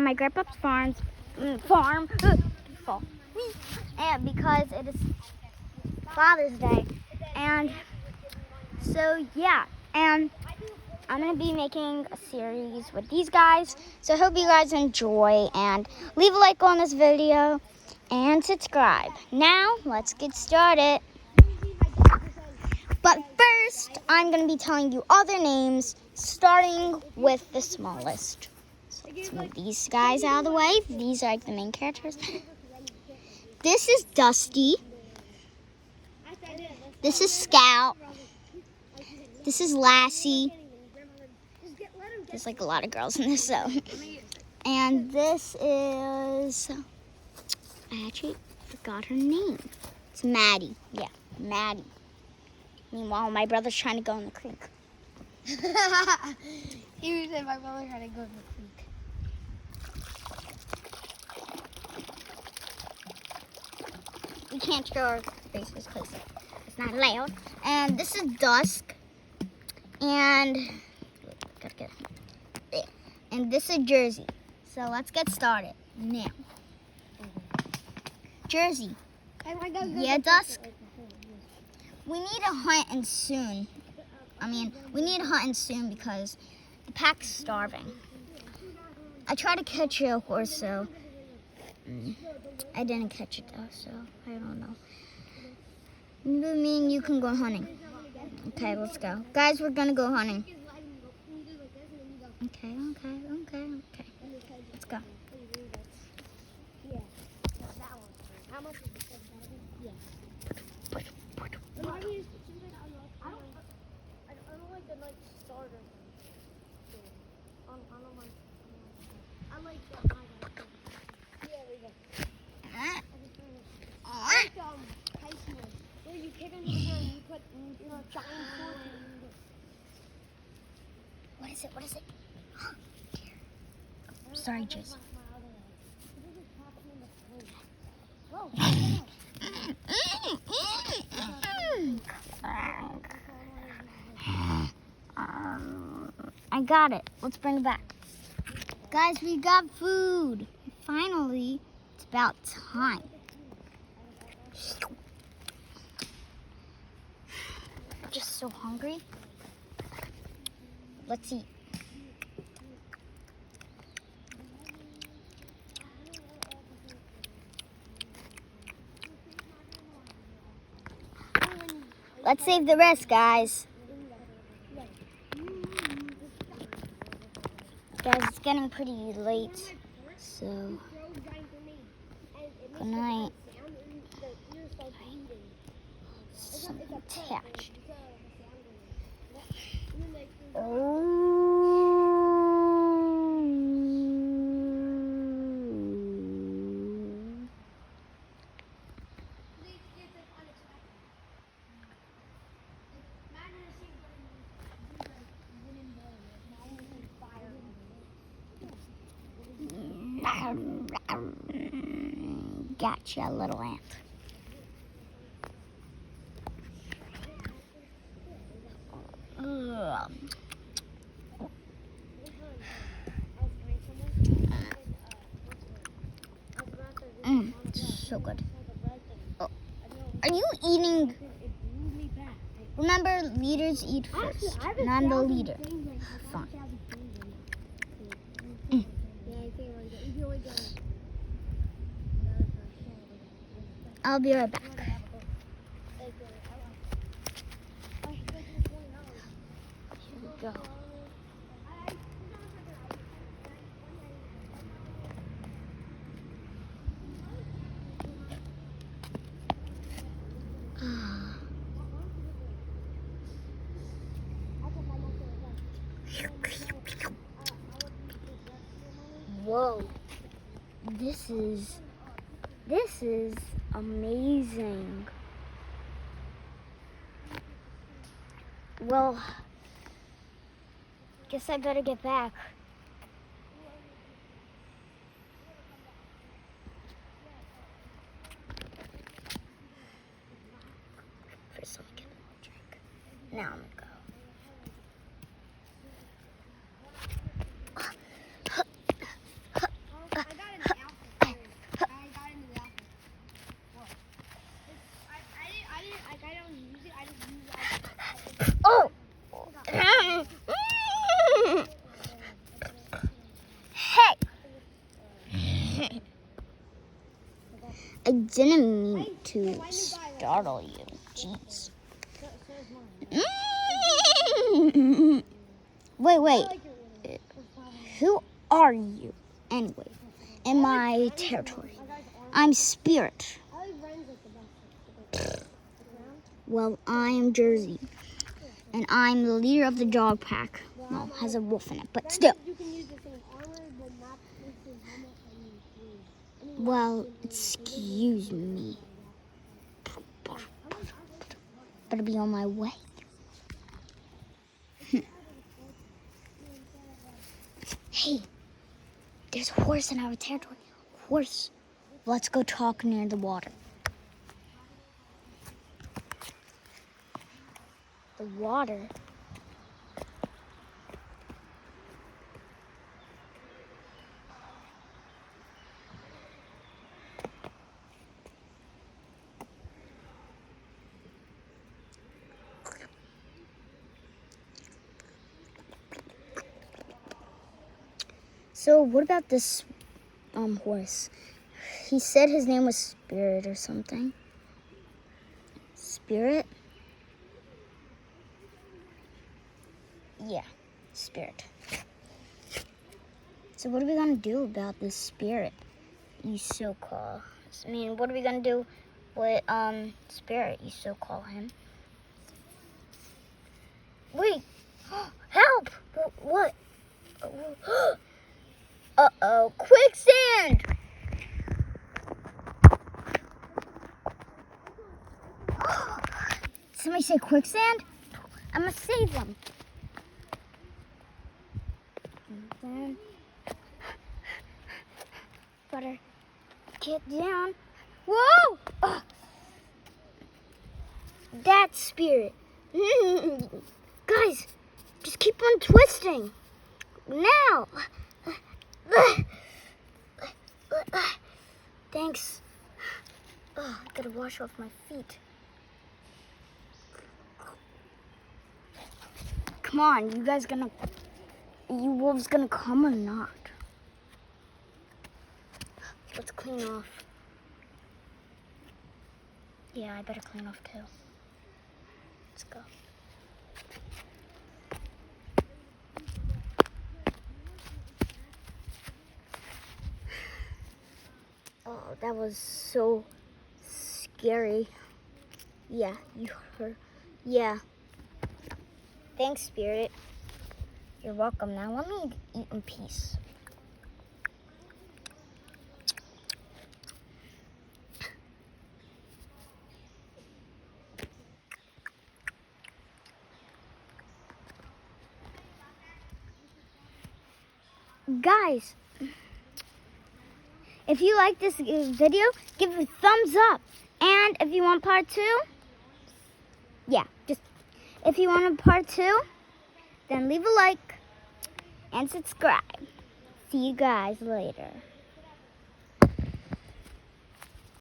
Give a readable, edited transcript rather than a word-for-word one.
at my grandpa's farm, and because it is Father's Day, and so yeah, and I'm gonna be making a series with these guys. So I hope you guys enjoy, and leave a like on this video and subscribe. Now let's get started. But first, I'm going to be telling you all their names, starting with the smallest. So let's move these guys out of the way. These are like the main characters. This is Dusty. This is Scout. This is Lassie. There's like a lot of girls in this, so. And this is, I actually forgot her name. It's Maddie. Yeah, Maddie. Meanwhile, my brother's trying to go in the creek. He said my brother trying to go in the creek. We can't show our faces because it's not allowed. And this is Dusk. And gotta get it. And this is Jersey. So let's get started now. Jersey. Yeah, Dusk. We need to hunt soon. We need to hunt soon because the pack's starving. I tried to catch a horse, so I didn't catch it though, so I don't know. Me and you can go hunting. Okay, let's go. Guys, we're gonna go hunting. Okay. Let's go. What is it? Oh, dear. Sorry, Jess. I got it. Let's bring it back. Guys, we got food. Finally, it's about time. I'm just so hungry. Let's eat. Let's save the rest, guys. Guys, it's getting pretty late, so good night. Something attached. Gotcha, little ant. So good. Oh. Are you eating? Remember, leaders eat first, and I'm the leader. Fine. I'll be right back. Here we go. Whoa, this is amazing. Well, guess I better get back. First, let me get a little drink. Now I'm gonna go. I didn't mean to startle you. Jeez. Wait. Who are you, anyway? In my territory. I'm Spirit. Well, I am Jersey. And I'm the leader of the dog pack. Well, has a wolf in it, but still. Well, excuse me. Better be on my way. Hey, there's a horse in our territory. Horse. Let's go talk near the water. The water? So what about this horse? He said his name was Spirit or something. Spirit? Yeah, Spirit. So what are we gonna do about this Spirit you so call? I mean, what are we gonna do with Spirit you so call him? Wait, help! What? Uh-oh, quicksand! Somebody say quicksand? I'm gonna save them. Better get down. Whoa! Oh. That Spirit. Guys, just keep on twisting. Now. Thanks. I gotta wash off my feet. Come on, you wolves gonna come or not? Let's clean off. Yeah, I better clean off too. Let's go. Oh, that was so scary. Yeah, you heard. Yeah. Thanks, Spirit. You're welcome. Now let me eat in peace. Guys, if you like this video, give it a thumbs up. And if you want part 2, if you want a part 2, then leave a like and subscribe. See you guys later.